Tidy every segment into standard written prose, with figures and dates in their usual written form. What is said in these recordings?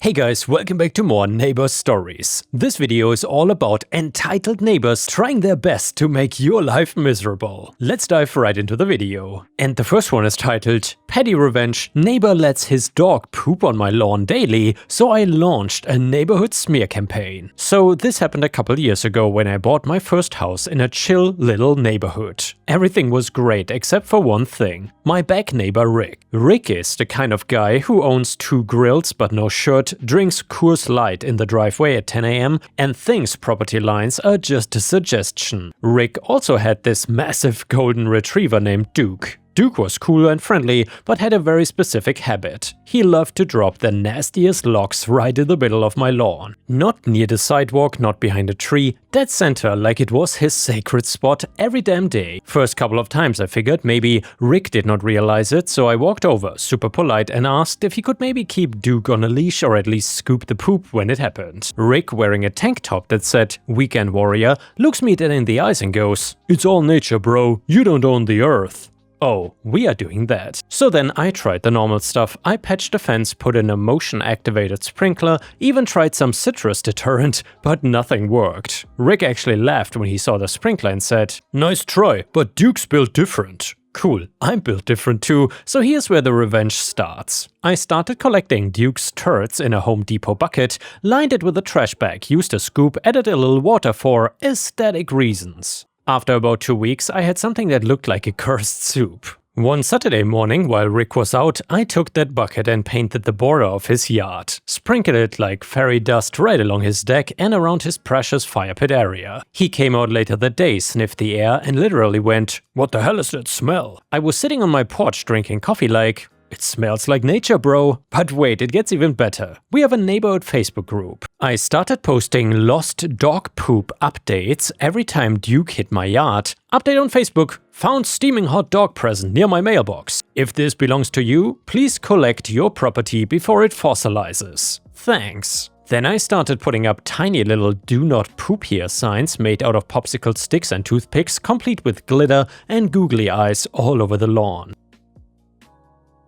Hey guys, welcome back to more neighbor stories. This video is all about entitled neighbors trying their best to make your life miserable. Let's dive right into the video. And the first one is titled, Petty Revenge, Neighbor Lets His Dog Poop on My Lawn Daily, so I launched a neighborhood smear campaign. So this happened a couple years ago when I bought my first house in a chill little neighborhood. Everything was great except for one thing. My back neighbor Rick. Rick is the kind of guy who owns 2 grills but no shirt, drinks Coors Light in the driveway at 10 AM, and thinks property lines are just a suggestion. Rick also had this massive golden retriever named Duke. Duke was cool and friendly, but had a very specific habit. He loved to drop the nastiest logs right in the middle of my lawn. Not near the sidewalk, not behind a tree, dead center like it was his sacred spot every damn day. First couple of times I figured maybe Rick did not realize it, so I walked over, super polite, and asked if he could maybe keep Duke on a leash or at least scoop the poop when it happened. Rick, wearing a tank top that said "Weekend Warrior," looks me dead in the eyes and goes, "It's all nature, bro. You don't own the earth." Oh, we are doing that. So then I tried the normal stuff. I patched a fence, put in a motion-activated sprinkler, even tried some citrus deterrent, but nothing worked. Rick actually laughed when he saw the sprinkler and said, "Nice try, but Duke's built different." Cool, I'm built different too, so here's where the revenge starts. I started collecting Duke's turds in a Home Depot bucket, lined it with a trash bag, used a scoop, added a little water for aesthetic reasons. After about 2 weeks, I had something that looked like a cursed soup. One Saturday morning, while Rick was out, I took that bucket and painted the border of his yard, sprinkled it like fairy dust right along his deck and around his precious fire pit area. He came out later that day, sniffed the air, and literally went, "What the hell is that smell?" I was sitting on my porch drinking coffee like, "It smells like nature, bro." But wait, it gets even better. We have a neighborhood Facebook group. I started posting lost dog poop updates every time Duke hit my yard. Update on Facebook, found steaming hot dog present near my mailbox. If this belongs to you, please collect your property before it fossilizes. Thanks. Then I started putting up tiny little "do not poop here" signs made out of popsicle sticks and toothpicks, complete with glitter and googly eyes all over the lawn.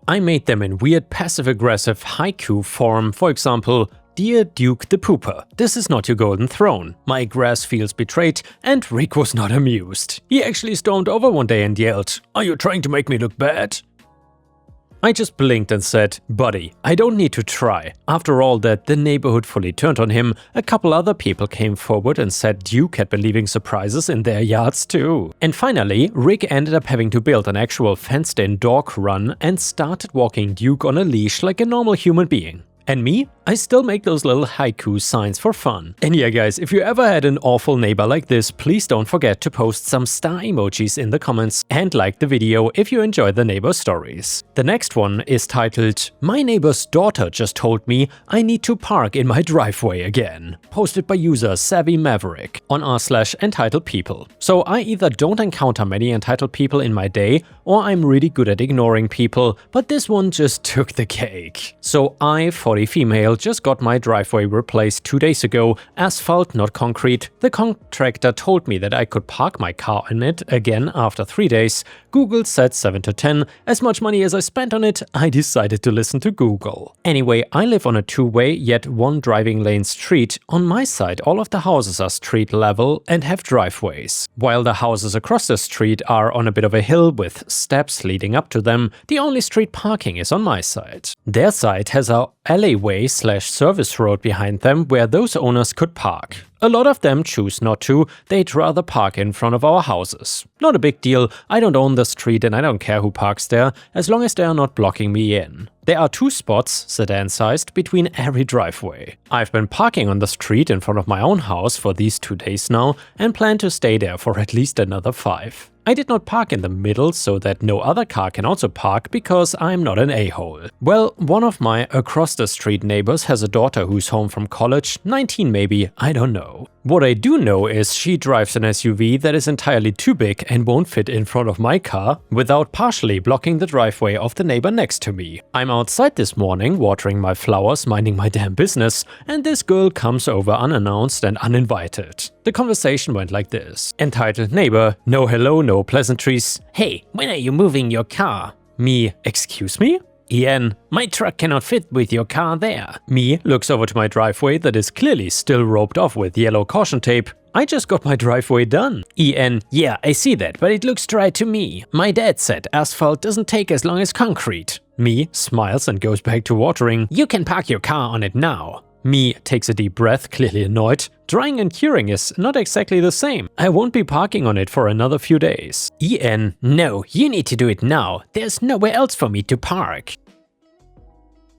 I made them in weird passive-aggressive haiku form, for example, "Dear Duke the Pooper, this is not your golden throne. My grass feels betrayed," and Rick was not amused. He actually stormed over one day and yelled, "Are you trying to make me look bad?" I just blinked and said, "Buddy, I don't need to try." After all that, the neighborhood fully turned on him. A couple other people came forward and said Duke had been leaving surprises in their yards too. And finally, Rick ended up having to build an actual fenced-in dog run and started walking Duke on a leash like a normal human being. And me? I still make those little haiku signs for fun. And yeah guys, if you ever had an awful neighbor like this, please don't forget to post some star emojis in the comments and like the video if you enjoy the neighbor stories. The next one is titled, "My neighbor's daughter just told me I need to park in my driveway again." Posted by user Savvy Maverick on r/entitledpeople. So I either don't encounter many entitled people in my day, or I'm really good at ignoring people, but this one just took the cake. So I, 40 female, just got my driveway replaced 2 days ago, asphalt not concrete. The contractor told me that I could park my car in it again after 3 days. Google said 7 to 10. As much money as I spent on it, I decided to listen to Google. Anyway, I live on a 2-way yet 1 driving lane street. On my side, all of the houses are street level and have driveways, while the houses across the street are on a bit of a hill with steps leading up to them. The only street parking is on my side. Their side has a alleyway/service road behind them where those owners could park. A lot of them choose not to, they'd rather park in front of our houses. Not a big deal, I don't own the street and I don't care who parks there, as long as they are not blocking me in. There are 2 spots, sedan-sized, between every driveway. I've been parking on the street in front of my own house for these 2 days now and plan to stay there for at least another 5. I did not park in the middle so that no other car can also park because I'm not an a-hole. Well, one of my across-the-street neighbors has a daughter who's home from college, 19 maybe, I don't know. What I do know is she drives an SUV that is entirely too big and won't fit in front of my car without partially blocking the driveway of the neighbor next to me. I'm outside this morning watering my flowers, minding my damn business, and this girl comes over unannounced and uninvited. The conversation went like this. Entitled neighbor, no hello, no pleasantries. Hey, when are you moving your car? Me, excuse me? Ian, my truck cannot fit with your car there. Me looks over to my driveway that is clearly still roped off with yellow caution tape. I just got my driveway done. Ian, yeah, I see that, but it looks dry to me. My dad said asphalt doesn't take as long as concrete. Me smiles and goes back to watering. You can park your car on it now. Me takes a deep breath, clearly annoyed. Drying and curing is not exactly the same. I won't be parking on it for another few days. Ian, no, you need to do it now. There's nowhere else for me to park.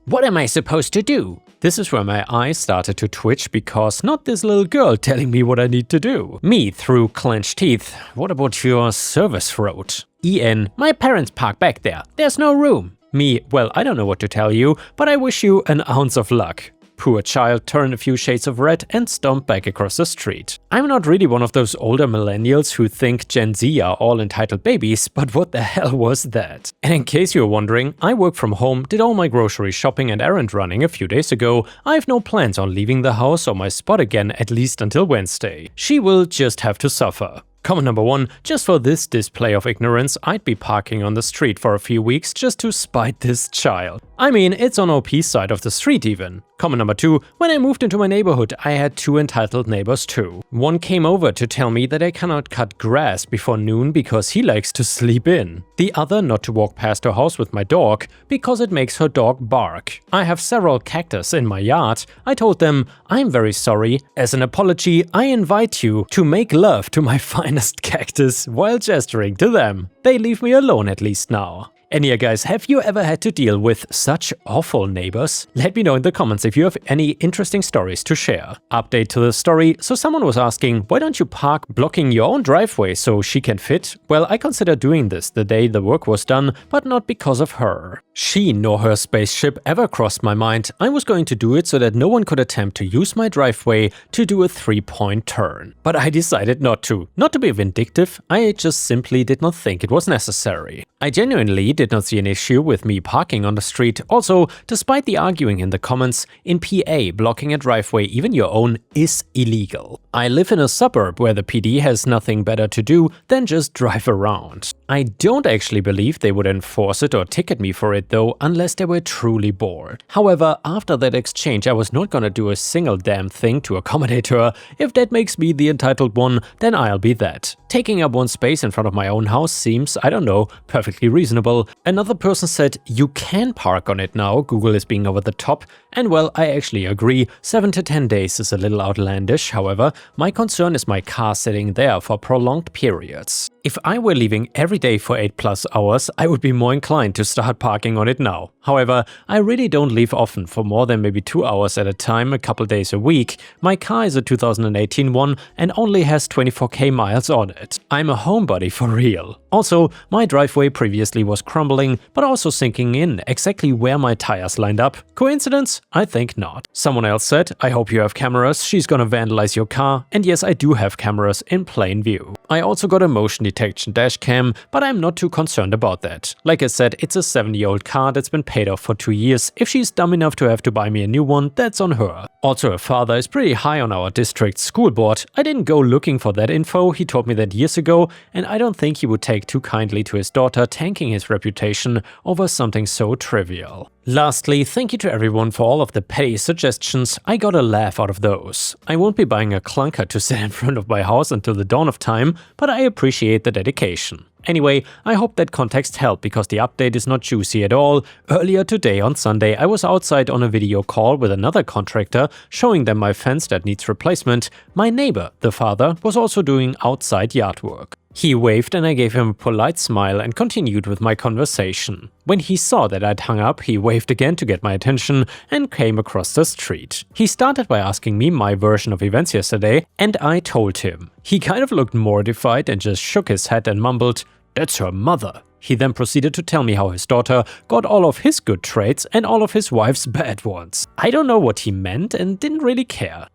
What am I supposed to do? This is where my eyes started to twitch because not this little girl telling me what I need to do. Me through clenched teeth. What about your service road? Ian, my parents park back there. There's no room. Me, well, I don't know what to tell you, but I wish you an ounce of luck. Poor child turned a few shades of red and stomped back across the street. I'm not really one of those older millennials who think Gen Z are all entitled babies, but what the hell was that? And in case you're wondering, I work from home, did all my grocery shopping and errand running a few days ago. I have no plans on leaving the house or my spot again at least until Wednesday. She will just have to suffer. Comment number 1, just for this display of ignorance, I'd be parking on the street for a few weeks just to spite this child. I mean, it's on OP's side of the street even. Comment number 2, when I moved into my neighborhood, I had 2 entitled neighbors too. One came over to tell me that I cannot cut grass before noon because he likes to sleep in. The other not to walk past her house with my dog because it makes her dog bark. I have several cactus in my yard. I told them, I'm very sorry. As an apology, I invite you to make love to my finest cactus while gesturing to them. They leave me alone at least now. And yeah guys, have you ever had to deal with such awful neighbors? Let me know in the comments if you have any interesting stories to share. Update to the story, so someone was asking, why don't you park blocking your own driveway so she can fit? Well, I considered doing this the day the work was done, but not because of her. She nor her spaceship ever crossed my mind. I was going to do it so that no one could attempt to use my driveway to do a 3-point turn. But I decided not to. Not to be vindictive, I just simply did not think it was necessary. I genuinely did not see an issue with me parking on the street. Also, despite the arguing in the comments, in PA, blocking a driveway, even your own, is illegal. I live in a suburb where the PD has nothing better to do than just drive around. I don't actually believe they would enforce it or ticket me for it though, unless they were truly bored. However, after that exchange, I was not gonna do a single damn thing to accommodate her. If that makes me the entitled one, then I'll be that. Taking up one space in front of my own house seems, I don't know, perfectly reasonable. Another person said, you can park on it now, Google is being over the top. And well, I actually agree, 7 to 10 days is a little outlandish. However, my concern is my car sitting there for prolonged periods. If I were leaving every day for 8+ hours, I would be more inclined to start parking on it now. However, I really don't leave often for more than maybe 2 hours at a time, a couple days a week. My car is a 2018 one and only has 24k miles on it. I'm a homebody for real. Also, my driveway previously was crumbling, but also sinking in exactly where my tires lined up. Coincidence? I think not. Someone else said, I hope you have cameras, she's gonna vandalize your car. And yes, I do have cameras in plain view. I also got a motion detection dash cam, but I'm not too concerned about that. Like I said, it's a 7-year-old car that's been paid off for 2 years. If she's dumb enough to have to buy me a new one, that's on her. Also, her father is pretty high on our district's school board. I didn't go looking for that info, he told me that years ago, and I don't think he would take too kindly to his daughter tanking his reputation over something so trivial. Lastly, thank you to everyone for all of the petty suggestions. I got a laugh out of those. I won't be buying a clunker to sit in front of my house until the dawn of time, but I appreciate the dedication. Anyway, I hope that context helped because the update is not juicy at all. Earlier today on Sunday, I was outside on a video call with another contractor showing them my fence that needs replacement. My neighbor, the father, was also doing outside yard work. He waved and I gave him a polite smile and continued with my conversation. When he saw that I'd hung up, he waved again to get my attention and came across the street. He started by asking me my version of events yesterday, and I told him. He kind of looked mortified and just shook his head and mumbled, "That's her mother." He then proceeded to tell me how his daughter got all of his good traits and all of his wife's bad ones. I don't know what he meant and didn't really care.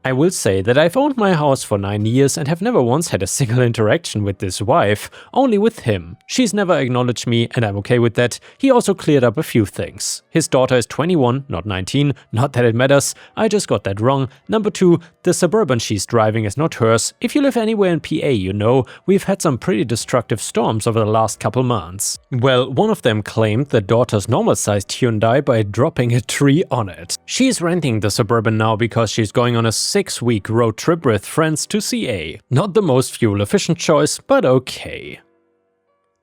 I will say that I've owned my house for 9 years and have never once had a single interaction with this wife, only with him. She's never acknowledged me and I'm okay with that. He also cleared up a few things. His daughter is 21, not 19, not that it matters, I just got that wrong. Number 2, the Suburban she's driving is not hers. If you live anywhere in PA, you know, we've had some pretty destructive storms over the last couple months. Well, one of them claimed the daughter's normal-sized Hyundai by dropping a tree on it. She's renting the Suburban now because she's going on a 6-week road trip with friends to CA. Not the most fuel-efficient choice, but okay.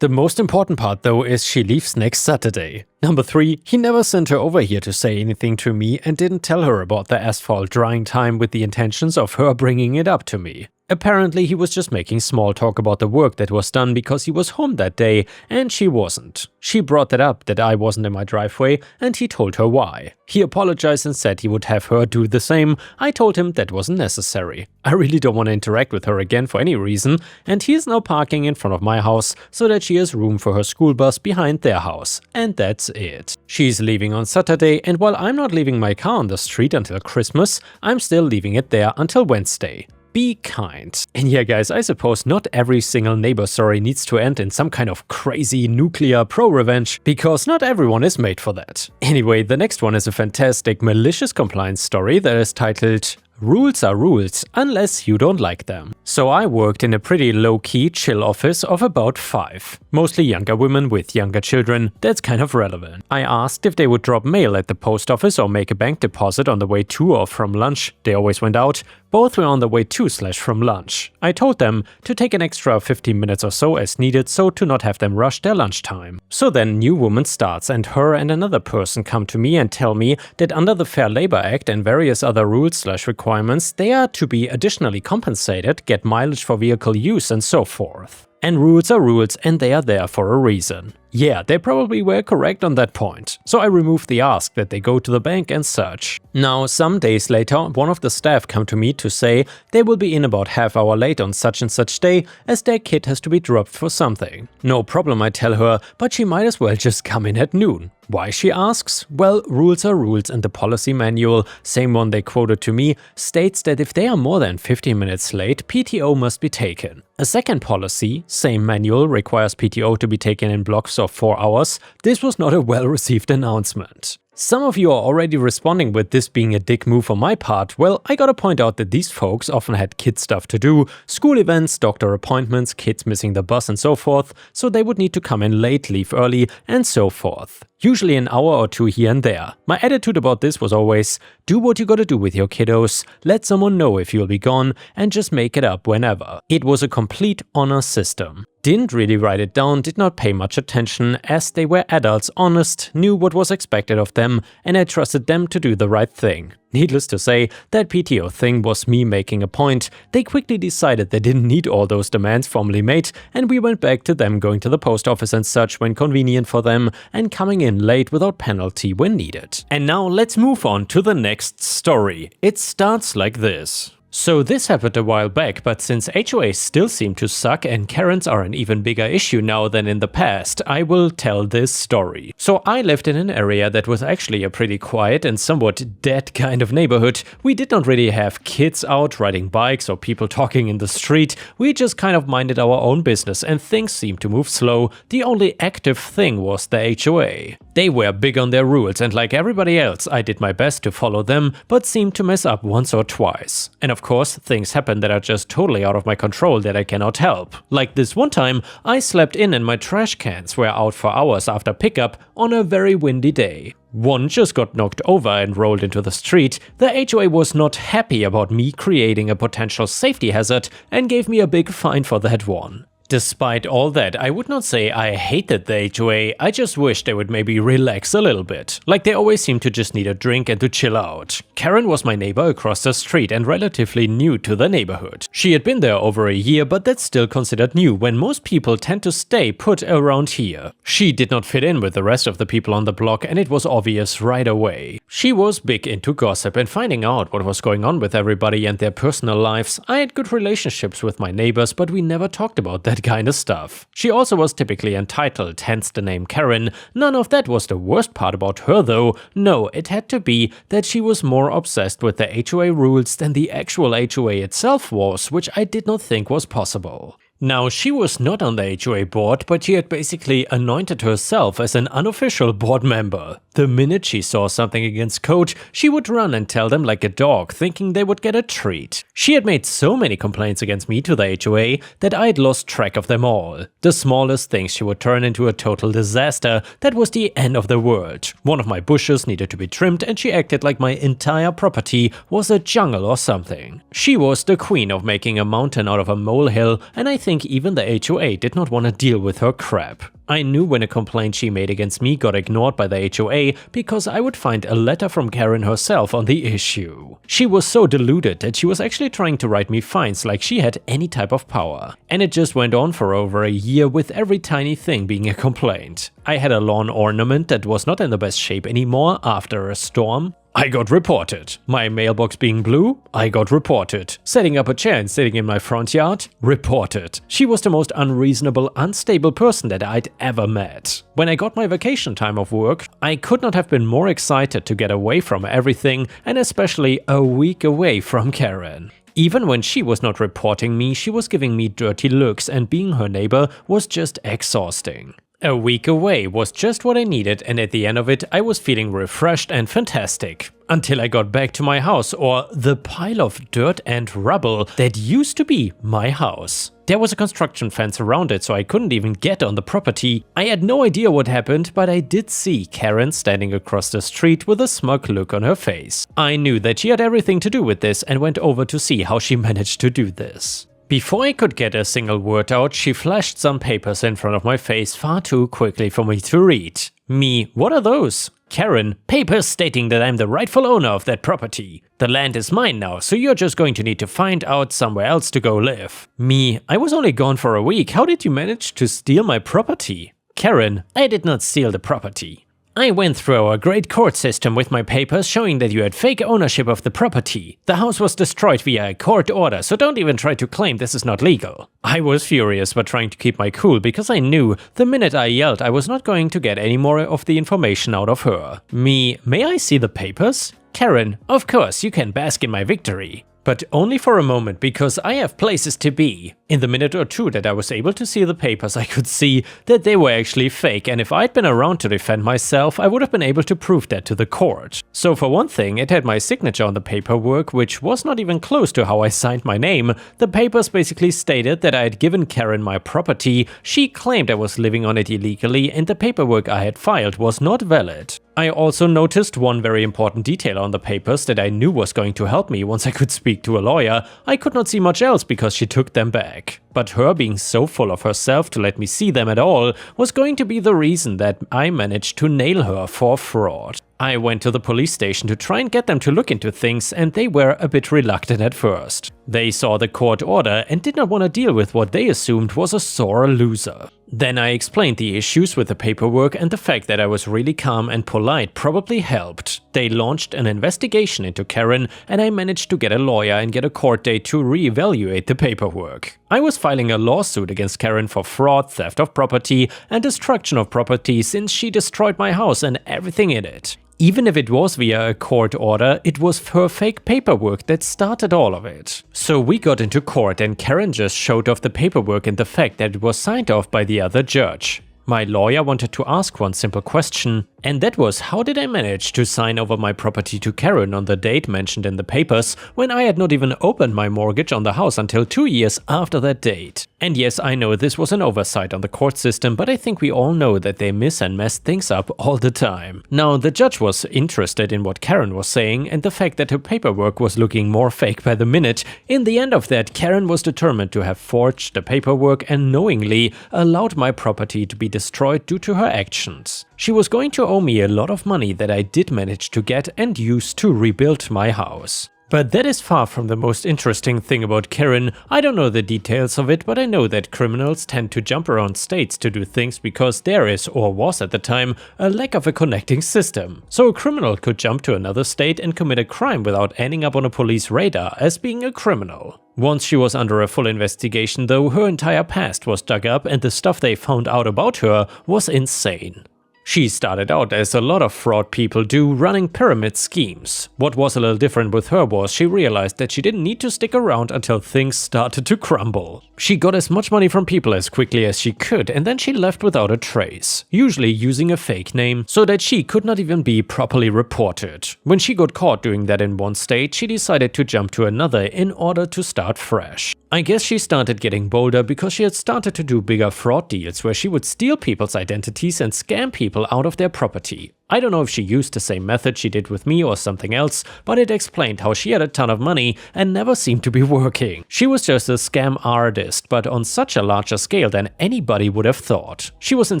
The most important part though is she leaves next Saturday. Number 3, he never sent her over here to say anything to me and didn't tell her about the asphalt drying time with the intentions of her bringing it up to me. Apparently he was just making small talk about the work that was done because he was home that day and she wasn't. She brought that up that I wasn't in my driveway and he told her why. He apologized and said he would have her do the same. I told him that wasn't necessary. I really don't want to interact with her again for any reason and he is now parking in front of my house so that she has room for her school bus behind their house. And that's it. She's leaving on Saturday and while I'm not leaving my car on the street until Christmas, I'm still leaving it there until Wednesday. Be kind. And yeah guys, I suppose not every single neighbor story needs to end in some kind of crazy nuclear pro-revenge, because not everyone is made for that. Anyway, the next one is a fantastic malicious compliance story that is titled Rules are rules, unless you don't like them. So I worked in a pretty low-key, chill office of about 5. Mostly younger women with younger children, that's kind of relevant. I asked if they would drop mail at the post office or make a bank deposit on the way to or from lunch. They always went out. Both were on the way to/from lunch. I told them to take an extra 15 minutes or so as needed so to not have them rush their lunchtime. So then new woman starts and her and another person come to me and tell me that under the Fair Labor Act and various other rules/requirements, they are to be additionally compensated, get mileage for vehicle use and so forth. And rules are rules and they are there for a reason. Yeah, they probably were correct on that point. So I removed the ask that they go to the bank and search. Now, some days later, one of the staff come to me to say they will be in about half hour late on such and such day as their kid has to be dropped for something. No problem, I tell her, but she might as well just come in at noon. Why, she asks? Well, rules are rules and the policy manual, same one they quoted to me, states that if they are more than 15 minutes late, PTO must be taken. A second policy, same manual, requires PTO to be taken in blocks of 4 hours. This was not a well-received announcement. Some of you are already responding with this being a dick move on my part. Well, I gotta point out that these folks often had kid stuff to do, school events, doctor appointments, kids missing the bus and so forth, so they would need to come in late, leave early, and so forth. Usually an hour or 2 here and there. My attitude about this was always, do what you gotta do with your kiddos, let someone know if you'll be gone, and just make it up whenever. It was a complete honor system. Didn't really write it down, did not pay much attention, as they were adults, honest, knew what was expected of them, and I trusted them to do the right thing. Needless to say, that PTO thing was me making a point. They quickly decided they didn't need all those demands formally made, and we went back to them going to the post office and such when convenient for them, and coming in late without penalty when needed. And now let's move on to the next story. It starts like this. So this happened a while back, but since HOAs still seem to suck and Karens are an even bigger issue now than in the past, I will tell this story. So I lived in an area that was actually a pretty quiet and somewhat dead kind of neighborhood. We did not really have kids out riding bikes or people talking in the street. We just kind of minded our own business and things seemed to move slow. The only active thing was the HOA. They were big on their rules and like everybody else, I did my best to follow them, but seemed to mess up once or twice. And of course, things happen that are just totally out of my control that I cannot help. Like this one time, I slept in and my trash cans were out for hours after pickup on a very windy day. One just got knocked over and rolled into the street. The HOA was not happy about me creating a potential safety hazard and gave me a big fine for that one. Despite all that, I would not say I hated the HOA, I just wish they would maybe relax a little bit. Like they always seem to just need a drink and to chill out. Karen was my neighbor across the street and relatively new to the neighborhood. She had been there over a year, but that's still considered new when most people tend to stay put around here. She did not fit in with the rest of the people on the block and it was obvious right away. She was big into gossip and finding out what was going on with everybody and their personal lives. I had good relationships with my neighbors, but we never talked about that that kinda stuff. She also was typically entitled, hence the name Karen. None of that was the worst part about her though. No, it had to be that she was more obsessed with the HOA rules than the actual HOA itself was, which I did not think was possible. Now, she was not on the HOA board, but she had basically anointed herself as an unofficial board member. The minute she saw something against code, she would run and tell them like a dog, thinking they would get a treat. She had made so many complaints against me to the HOA that I had lost track of them all. The smallest things she would turn into a total disaster. That was the end of the world. One of my bushes needed to be trimmed and she acted like my entire property was a jungle or something. She was the queen of making a mountain out of a molehill, and I think even the HOA did not want to deal with her crap. I knew when a complaint she made against me got ignored by the HOA because I would find a letter from Karen herself on the issue. She was so deluded that she was actually trying to write me fines like she had any type of power. And it just went on for over a year with every tiny thing being a complaint. I had a lawn ornament that was not in the best shape anymore after a storm. I got reported. My mailbox being blue, I got reported. Setting up a chair and sitting in my front yard, reported. She was the most unreasonable, unstable person that I'd ever met. When I got my vacation time off work, I could not have been more excited to get away from everything, and especially a week away from Karen. Even when she was not reporting me, she was giving me dirty looks, and being her neighbor was just exhausting. A week away was just what I needed, and at the end of it I was feeling refreshed and fantastic. Until I got back to my house, or the pile of dirt and rubble that used to be my house. There was a construction fence around it, so I couldn't even get on the property. I had no idea what happened, but I did see Karen standing across the street with a smug look on her face. I knew that she had everything to do with this and went over to see how she managed to do this. Before I could get a single word out, she flashed some papers in front of my face far too quickly for me to read. Me, what are those? Karen, papers stating that I'm the rightful owner of that property. The land is mine now, so you're just going to need to find out somewhere else to go live. Me, I was only gone for a week. How did you manage to steal my property? Karen, I did not steal the property. I went through our great court system with my papers showing that you had fake ownership of the property. The house was destroyed via a court order, so don't even try to claim this is not legal. I was furious but trying to keep my cool because I knew the minute I yelled I was not going to get any more of the information out of her. Me, may I see the papers? Karen, of course you can bask in my victory. But only for a moment, because I have places to be. In the minute or two that I was able to see the papers, I could see that they were actually fake, and if I'd been around to defend myself, I would have been able to prove that to the court. So for one thing, it had my signature on the paperwork, which was not even close to how I signed my name. The papers basically stated that I had given Karen my property, she claimed I was living on it illegally, and the paperwork I had filed was not valid. I also noticed one very important detail on the papers that I knew was going to help me once I could speak to a lawyer. I could not see much else because she took them back. But her being so full of herself to let me see them at all was going to be the reason that I managed to nail her for fraud. I went to the police station to try and get them to look into things, and they were a bit reluctant at first. They saw the court order and did not want to deal with what they assumed was a sore loser. Then I explained the issues with the paperwork, and the fact that I was really calm and polite probably helped. They launched an investigation into Karen, and I managed to get a lawyer and get a court date to reevaluate the paperwork. I was filing a lawsuit against Karen for fraud, theft of property, and destruction of property since she destroyed my house and everything in it. Even if it was via a court order, it was her fake paperwork that started all of it. So we got into court and Karen just showed off the paperwork and the fact that it was signed off by the other judge. My lawyer wanted to ask one simple question, and that was, how did I manage to sign over my property to Karen on the date mentioned in the papers when I had not even opened my mortgage on the house until 2 years after that date? And yes, I know this was an oversight on the court system, but I think we all know that they miss and mess things up all the time. Now, the judge was interested in what Karen was saying and the fact that her paperwork was looking more fake by the minute. In the end of that, Karen was determined to have forged the paperwork and knowingly allowed my property to be destroyed due to her actions. She was going to owe me a lot of money that I did manage to get and use to rebuild my house. But that is far from the most interesting thing about Karen. I don't know the details of it, but I know that criminals tend to jump around states to do things because there is, or was at the time, a lack of a connecting system. So a criminal could jump to another state and commit a crime without ending up on a police radar as being a criminal. Once she was under a full investigation though, her entire past was dug up and the stuff they found out about her was insane. She started out as a lot of fraud people do, running pyramid schemes. What was a little different with her was she realized that she didn't need to stick around until things started to crumble. She got as much money from people as quickly as she could and then she left without a trace, usually using a fake name, so that she could not even be properly reported. When she got caught doing that in one state, she decided to jump to another in order to start fresh. I guess she started getting bolder because she had started to do bigger fraud deals where she would steal people's identities and scam people out of their property. I don't know if she used the same method she did with me or something else, but it explained how she had a ton of money and never seemed to be working. She was just a scam artist, but on such a larger scale than anybody would have thought. She was in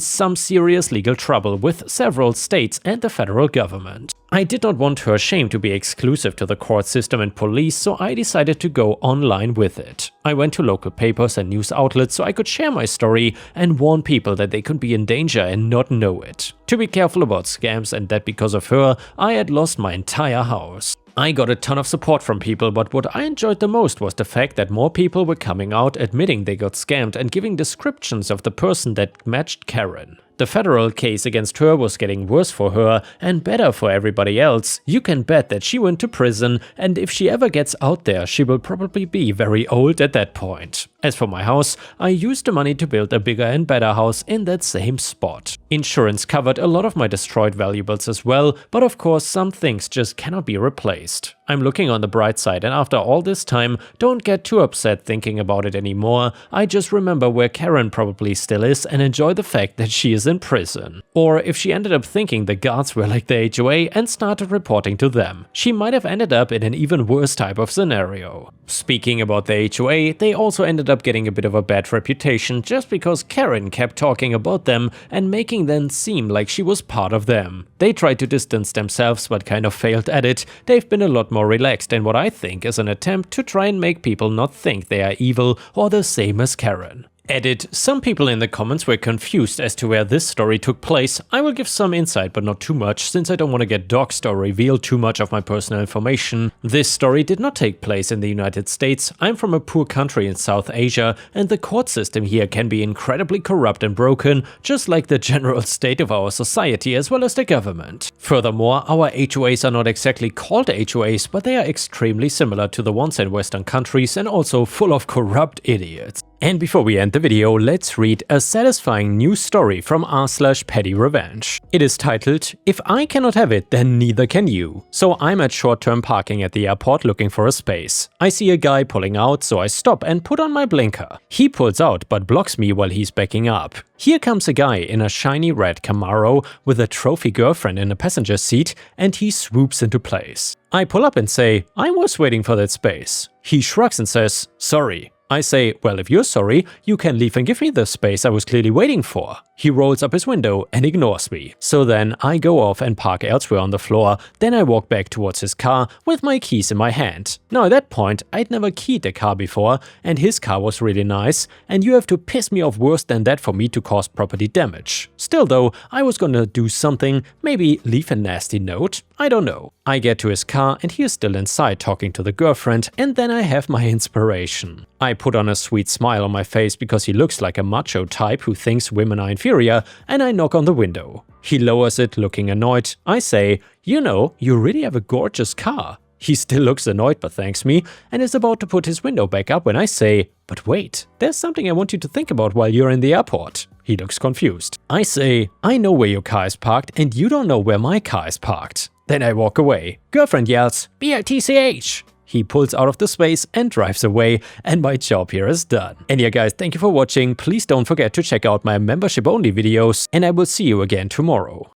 some serious legal trouble with several states and the federal government. I did not want her shame to be exclusive to the court system and police, so I decided to go online with it. I went to local papers and news outlets so I could share my story and warn people that they could be in danger and not know it. To be careful about scams, and that because of her, I had lost my entire house. I got a ton of support from people, but what I enjoyed the most was the fact that more people were coming out admitting they got scammed and giving descriptions of the person that matched Karen. The federal case against her was getting worse for her and better for everybody else. You can bet that she went to prison, and if she ever gets out there, she will probably be very old at that point. As for my house, I used the money to build a bigger and better house in that same spot. Insurance covered a lot of my destroyed valuables as well, but of course some things just cannot be replaced. I'm looking on the bright side, and after all this time, don't get too upset thinking about it anymore. I just remember where Karen probably still is and enjoy the fact that she is in prison. Or if she ended up thinking the guards were like the HOA and started reporting to them, she might have ended up in an even worse type of scenario. Speaking about the HOA, they also ended up getting a bit of a bad reputation just because Karen kept talking about them and making them seem like she was part of them. They tried to distance themselves but kind of failed at it. They've been a lot more relaxed in what I think is an attempt to try and make people not think they are evil or the same as Karen. Edit. Some people in the comments were confused as to where this story took place. I will give some insight but not too much, since I don't want to get doxed or reveal too much of my personal information. This story did not take place in the United States. I'm from a poor country in South Asia, and the court system here can be incredibly corrupt and broken, just like the general state of our society as well as the government. Furthermore, our HOAs are not exactly called HOAs, but they are extremely similar to the ones in Western countries and also full of corrupt idiots. And before we end the video, let's read a satisfying news story from r/petty revenge. It is titled, "If I cannot have it, then neither can you." So I'm at short-term parking at the airport looking for a space. I see a guy pulling out, so I stop and put on my blinker. He pulls out but blocks me while he's backing up. Here comes a guy in a shiny red Camaro with a trophy girlfriend in the passenger seat, and he swoops into place. I pull up and say, "I was waiting for that space." He shrugs and says, "Sorry." I say, "Well, if you're sorry, you can leave and give me the space I was clearly waiting for." He rolls up his window and ignores me. So then I go off and park elsewhere on the floor. Then I walk back towards his car with my keys in my hand. Now at that point, I'd never keyed a car before, and his car was really nice, and you have to piss me off worse than that for me to cause property damage. Still though, I was gonna do something, maybe leave a nasty note, I don't know. I get to his car and he is still inside talking to the girlfriend, and then I have my inspiration. I put on a sweet smile on my face because he looks like a macho type who thinks women are inferior, and I knock on the window. He lowers it, looking annoyed. I say, "You know, you really have a gorgeous car." He still looks annoyed but thanks me, and is about to put his window back up when I say, "But wait, there's something I want you to think about while you're in the airport." He looks confused. I say, "I know where your car is parked and you don't know where my car is parked." Then I walk away. Girlfriend yells, "BRTCH!" He pulls out of the space and drives away, and my job here is done. And yeah guys, thank you for watching. Please don't forget to check out my membership only videos, and I will see you again tomorrow.